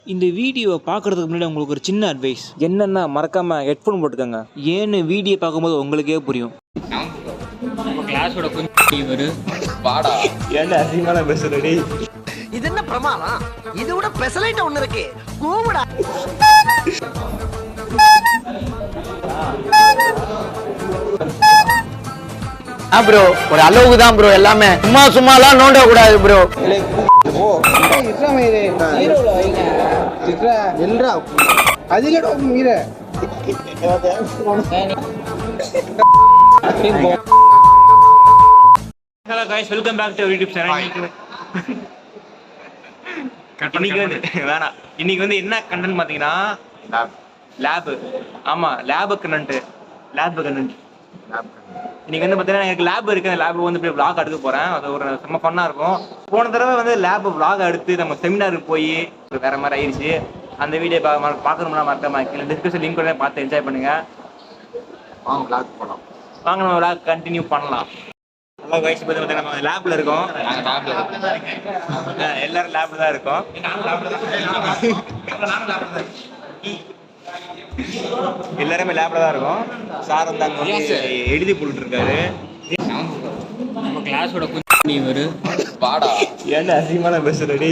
இந்த வீடியோவை பார்க்குறதுக்கு முன்னாடி உங்களுக்கு ஒரு சின்ன அட்வைஸ் என்னென்னா மறக்காமல் ஹெட்ஃபோன் போட்டுக்கோங்க. ஏன்னு வீடியோ பார்க்கும்போது உங்களுக்கே புரியும். கிளாஸோட கொஞ்சம் வரும் வாடா ஏன்டா அசிங்கமான பேசுறடி. இது என்ன பிரமாதம்? இது விட பெசலைட் ஒண்ணு இருக்கு. கூவுடா. ப்ரோ ஒரு அளவுக்கு தான் ப்ரோ, எல்லாமே சும்மாலாம் நோண்ட கூடாது bro. Hello guys, welcome back to YouTube channel. இன்னைக்கு வந்து என்ன கண்டென்ட் பார்த்தீங்கன்னா லேபு. ஆமாம், லேபு கண்டென்ட். இன்னைக்கு வந்து பார்த்தீங்கன்னா எனக்கு லேப் இருக்குது. அந்த லேப் வந்து இப்படி vlog எடுக்க போகிறேன். அது ஒரு செம்ம ஃபன்னாக இருக்கும். போன தடவை வந்து லேப் vlog எடுத்து நம்ம செமினாருக்கு போய் வேற மாதிரி ஆயிடுச்சு. அந்த வீடியோ பார்க்கணும்னா மறக்காம கீழே டிஸ்கிரிப்ஷன் லிங்க் கூட பார்த்து என்ஜாய் பண்ணுங்க. வாங்க நம்ம vlog கண்டினியூ பண்ணலாம். நல்லா வயசு பார்த்து பார்த்தீங்கன்னா நம்ம லேப்ல இருக்கோம். எல்லாரும் லேப்ல தான் இருக்கோம். எல்லாருமே லேப்ல தான் இருக்கும். சார் வந்து அங்க வந்து எழுதி போட்டுட்டு இருக்காரு. நம்ம கிளாஸோட கொஞ்சம் வரும் வாடா ஏன்டா அசிங்கமான பேசுறடி.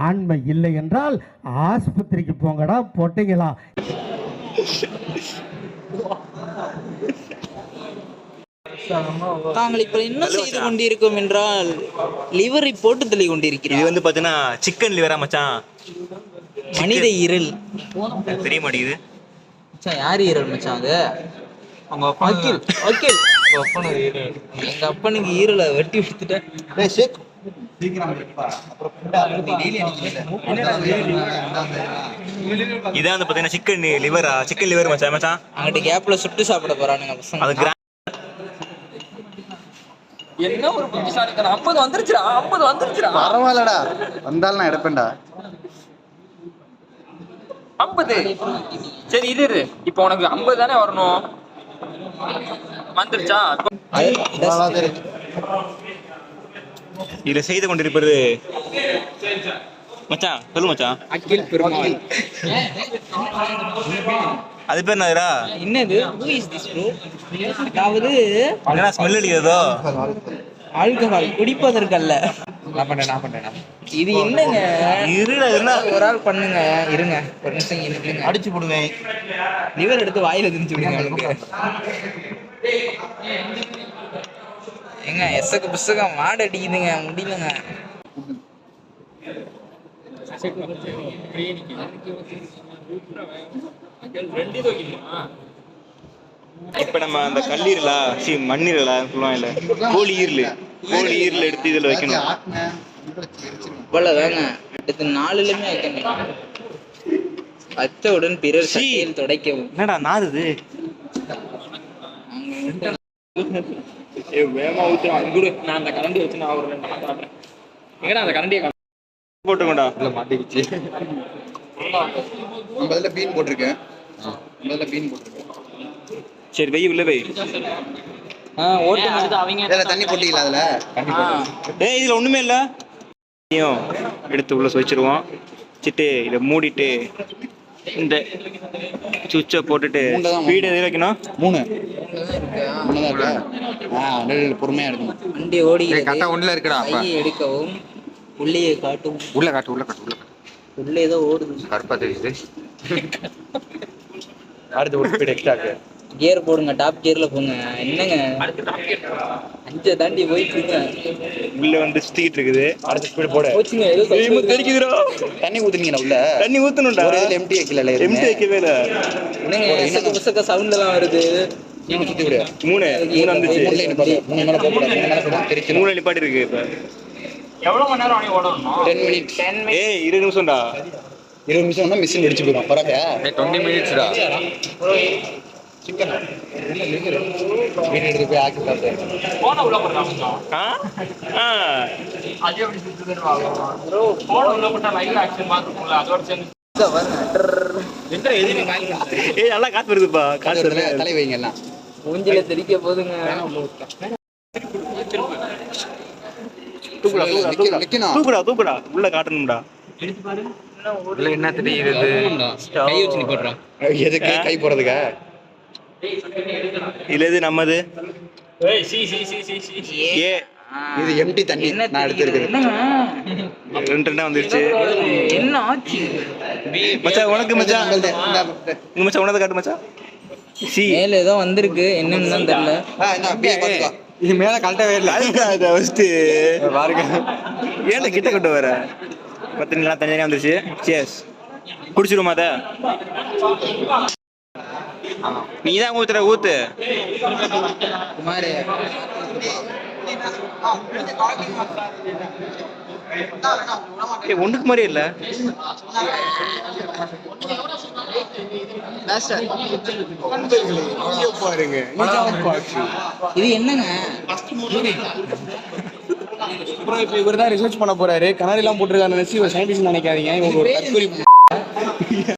ஆண்மை இல்லை என்றால் ஆஸ்பத்திரிக்கு போங்கடா பொட்டைகளா. தாங்கள் இப்ப என்ன செய்து கொண்டிருக்கோம் என்றால் லிவரை போட்டு தள்ளி கொண்டிருக்கிறோம். இது வந்து பாத்தீங்கன்னா சிக்கன் லிவரா மச்சான், மனித ஈரல். தெரிய மாட்டேங்குது மச்சான். யார் ஈரல் மச்சான்? அது அவங்க வக்கீல். எங்க அப்பனுக்கு ஈரலை வெட்டி விட்டுட்டேன். இதான் வந்து பாத்தீங்கன்னா சிக்கன் லிவர் மச்சான். அங்கிட்ட கேப்ல சுட்டு சாப்பிட போறானுங்க பசங்க. அது என்ன ஒரு புத்திசாலித்தனம். 50 வந்துருச்சுடா. பரவாயில்லடா, வந்தாலும் நான் எடுப்பேன்டா. 50 சரி இரு. இப்போ உனக்கு 50 தானே வரணும். வந்துருச்சா? இதுல செய்து கொண்டிருப்பது மச்சான், சொல்லு மச்சான். அகில் பெருமாள். அது பேர் என்னதுடா? என்னது? who is this bro? அதாவது என்னடா ஸ்மெல் அடிக்குதோ? ஆல்கஹால் குடிப்பதற்கல்ல. நான் பண்றேன். இது என்னங்க? இருடா ஒரு ஆள் பண்ணுங்க. இருங்க ஒரு நிமிஷம் இருங்க. அடிச்சு போடுவேன். லிவர் எடுத்து வாயில திணிச்சு விடுங்க அவனுக்கு. ஏங்க எசக்கு புஸ்தகம் மாடு அடிக்குதுங்க, முடியலங்க. இப்ப நம்ம அந்த கல்லீரலா மண்ணீரலா சொல்லுவாங்க இல்ல, கோழி ஈரல் எடுத்து இதுல வைக்கணும். இவ்வளவுதாங்க. அடுத்து 4லுமே வைக்கணும். அச்சவுடன் பிறர் சட்டையில் துடைக்கவும். என்னடா நாதுது? வேகமா ஊத்து. நான் அந்த கரண்டி வச்சு நான் ஒரு 2 காட்டுறேன். எங்கடா அந்த கரண்டியை போட்டுக்கோண்டா. மாட்டிக்கிச்சு. முதல்ல பீன் போட்டிருக்கேன். சரி வெய் உள்ள வெய். ஓட்டு தண்ணி போட்டீங்களா? அதுல இதுல ஒண்ணுமே இல்ல. எடுத்து உள்ள வச்சிருவோம். வச்சுட்டு இதை மூடிட்டு இந்த சுவிட்சை போட்டுட்டு ஸ்பீடு எது வைக்கணும்? 3 பொறுமையா இருக்கணும். வண்டி ஓடுகிறது. கரெக்டா ஒண்ணுல இருக்குடா. கையை எடுக்கவும், உள்ளே காட்டும். உள்ள காட்டு. உள்ளே ஏதோ ஓடுது. கருப்பா தெரியுது. அடுத்து ஒரு ஸ்பீட் எக்ஸ்ட்ரா இருக்கு. கியர் போடுங்க, டாப் கியர்ல போங்க. என்னங்க 5 தாண்டி போயிட்டு இருக்கு. உள்ள வந்து ஸ்டீட் இருக்குது. அடுத்த ஸ்பீட் போடு. போச்சுங்க. ஏதோ தெரிக்குதுடா. தண்ணி ஊத்துனீங்களா? உள்ள தண்ணி ஊத்தணும்டா. ஒரு இதுல எம்டி வைக்கல. எம்டி வைக்கவே இல்ல. என்னங்க புசக்க சவுண்ட் எல்லாம் வருது. நீங்க சுத்தி விடு. 3 வந்துச்சு. 3 லைன் பாரு. 3 மேல போக கூடாது. 3 மேல போனா தெரிச்சு. 3 நிப்பாட்டி இருக்கு. இப்ப எவ்வளவு மணி நேரம் ஆனி ஓடணும்? 10 மினிட்ஸ். 20 நிமிஷம்டா. 20 நிமிஷம்னா மிஷின் வெடிச்சு போயிடும். பரவாயில்ல. 20 மினிட்ஸ்டா. சிக்கன் மீன் எடுத்து போய் ஆக்கி சாப்பிட்டேன். போன உள்ள போடலாம். அதே அப்படி சுத்துதுன்னு ப்ரோ. போன உள்ள போட்டா லைவ் ஆக்சன் மாதிரி இருக்கும்ல, அதோட சேர்ந்து ஏய் நல்லா காத்து வருதுப்பா, காத்து வருது. தலை வைங்க எல்லாம். மூஞ்சில தெளிக்க போதுங்க. தூக்குடா தூக்குடா தூக்குடா நிக்கணும். தூக்குடா தூக்குடா உள்ள காட்டணும்டா. என்ன தெரியுது? கை வச்சு நீ போடுறான். எதுக்கு கை போறதுக்கா? இல்ல இது நம்மது. ஏய் C C C C C A இது எம்டி தண்ணி நான் எடுத்துருக்கேன். என்னங்க ரெண்டு வந்துருச்சு. என்ன ஆச்சு? மச்சான் உனக்கு மச்சான் உங்க மச்சான் உனது காட்டு மச்சான். சி மேல ஏதோ வந்திருக்கு, என்னன்னு தான் தெரியல. இது மேல கழட்டவே இல்லை. அழுக்காத ஃபர்ஸ்ட் பாருங்க. ஏன்டா கிட்ட கொண்டு வர? பத்திரிங்களா தனியா வந்துருச்சு. சேஸ் குடிச்சிருமா அத? நீ தான் ஊத்துற, ஊத்து. குமாரே ஒண்ணுக்கு மாதிரி இல்ல. பாருங்க இது என்னங்க? அப்புறம் இப்ப இவர் தான் ரிசர்ச் பண்ண போறாரு. கண்ணாடி எல்லாம் போட்டுருக்காரு. இவர் சயின்டிஸ்ட் நினைக்காதீங்க. இவங்க ஒரு தற்கொலை.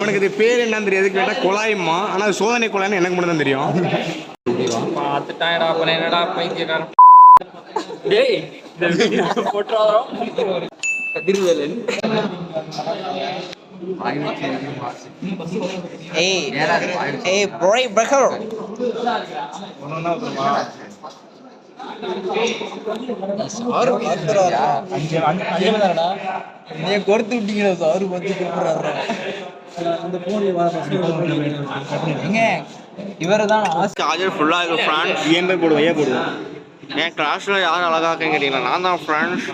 உனக்கு இது பேர் என்னன்னு தெரியாது. கேட்டா குழாயம்மா. ஆனா சோதனை குழாய்னு எனக்கு மட்டும் தான் தெரியும். பார்த்துட்டாயடா, அப்புறம் என்னடா பைத்தியக்காரன். டேய் இந்த வீடியோ போட்றாதோ. கதிர்வேலன். ஏய் ப்ரோ பிரகர். சாரு பாத்துறாரா? அஞ்சு மணிடா. நீ கொடுத்து விட்டீங்களா சாரு வந்து கூப்பிடுறாரா? எங்க இவர்தான் சார்ஜர் ஃபுல்லா இருக்கு ஃப்ரான்ஸ். ஏன் போடுவேன், ஏன் போடுவேன்? என் கிளாஸ்ல யாரும் அழகா இருக்கேன்னு கேட்டீங்களா? நான் தான் ஃப்ரான்ஸ்.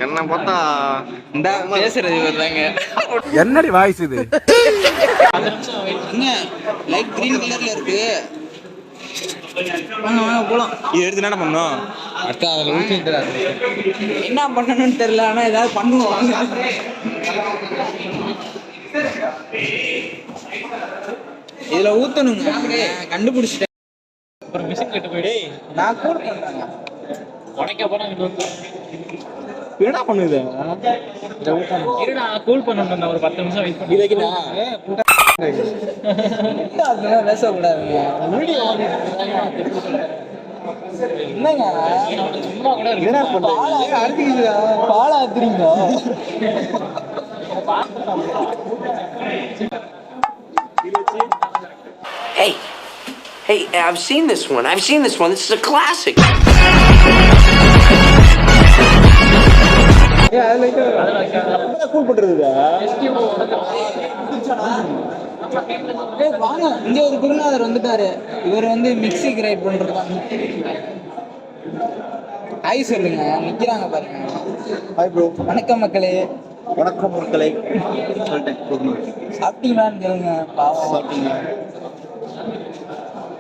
என்ன பார்த்தா இந்த பேசுறது இவர் தாங்க. என்னடி வாய்ஸ் இது? என்ன லைட் கிரீன் கலர்ல இருக்கு. வாங்க வாங்க போலாம். இது எடுத்து என்ன பண்ணோம்? அடுத்த அதுல ஊத்திட்டு என்ன பண்ணணும்னு தெரியல, ஆனா ஏதாவது பண்ணுவாங்க. இதுல ஊத்தணுங்க. கண்டுபிடிச்சிட்டேன். அப்புறம் மிஷின் கிட்ட போயிடு. நான் கூட பண்றேங்க. உடைக்க போறேன். இது வந்து என்ன பண்ணுது? இருடா, கூல் பண்ணணும். ஒரு 10 நிமிஷம் வெயிட் பண்ணி. அதெல்லாம் பேசக்கூடாதுங்க. என்னங்க சும்மா கூட இருக்கு. பால் ஆத்துறீங்களா? Hey, I've seen this one. This is a classic. Cool பண்றதுதா? வாங்க, இங்க ஒரு குருநாதர் வந்துட்டாரு. இவர் வந்து மிக்ஸி கிரைண்ட் பண்றதுதான். ஹாய் சொல்லுங்க. நிக்கிறாங்க பாருங்க. Hi bro. வணக்கம் மக்களே. வணக்கம் மக்களை சொல்லிட்டேன். சாப்பிட்டீங்களான்னு கேளுங்க. பாவம் சாப்பிட்டீங்க.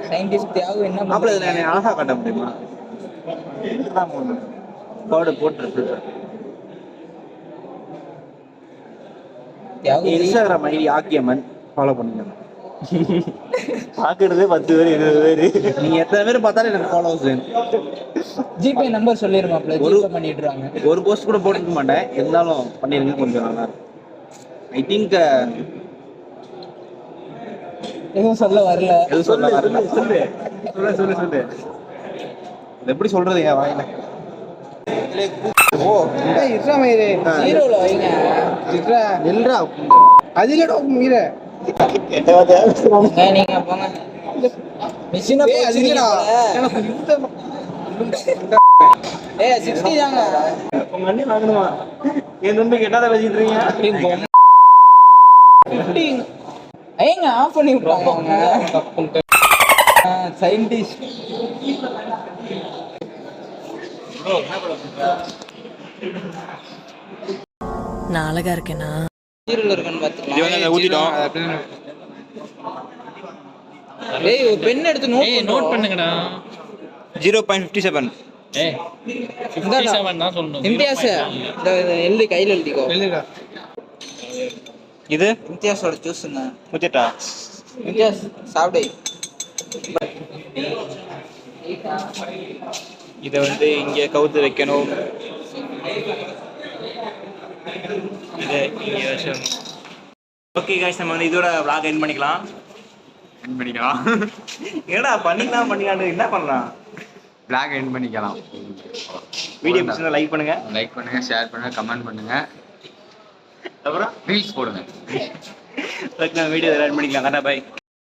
சயின்டிஸ்ட் தியாகு என்ன மாப்பிள்ள இதில் என்னை அழகா காட்ட முடியுமா? கோடு போட்டு தியாகு இன்ஸ்டாகிராம் ஐடி ஆக்கியமன் ஃபாலோ பண்ணுங்க. பாக்குறதே 10 பேர் 20 பேர். நீங்க எத்தனை பேர் பார்த்தாலும் எனக்கு ஃபாலோவர்ஸ். ஜிபே நம்பர் சொல்லிருமாப்ல. ஜிபே பண்ணிடுறாங்க. ஒரு போஸ்ட் கூட போட்டுக்க மாட்டேன், இருந்தாலும் பண்ணிருங்க, கொஞ்சம் நல்லா இருக்கும். ஐ திங்க் எதுவும் சொல்ல வரல. எது சொல்ல வரல. சொல்லு சொல்லு சொல்லு சொல்லு. இது எப்படி சொல்றது என் வாயில? ஓ இஸ்ரா மயிரே ஹீரோல வைங்க. இஸ்ரா எல்ரா அதிலடா மீற நீங்க போங்க. மிஷினை போச்சுடா. ஏய் 60 தாங்க. உங்க அண்ணன் வாங்கணுமா? என் துண்டு கேட்டாத வச்சிட்டு இருக்கீங்க. 50 ஏங்க ஆஃப் பண்ணி விட்டாங்க அவங்க. சயின்டிஸ்ட் நான் அழகா இருக்கேனா? ஹீரோல இருக்கான்னு பாத்துக்கலாம். இவங்க ஊத்திட்டோம். ஏய் ஒரு பென் எடுத்து நோட் பண்ணுங்கடா. 0.57. ஏய் 57 தான் சொல்லணும். இம்தியாஸ் இந்த எழுதி கையில எழுதிக்கோ. எழுதுடா. இது இம்தியாஸோட ஜூஸ்ங்க. முத்திட்டா. இம்தியாஸ் சாப்பிடு. இதை வந்து இங்கே கவுத்து வைக்கணும். இதை இங்கே வச்சிடணும். ஓகே गाइस நம்ம வந்து இதோட vlog எண்ட் பண்ணிக்கலாம். என்னடா பண்ணிக்கலாம் என்ன பண்ணலாம்? vlog எண்ட் பண்ணிக்கலாம். வீடியோ பிடிச்சிருந்தா லைக் பண்ணுங்க, ஷேர் பண்ணுங்க, கமெண்ட் பண்ணுங்க. அப்புறம் ரீல்ஸ் போடுங்க. ஓகே நம்ம வீடியோ எண்ட் பண்ணிக்கலாம். பை.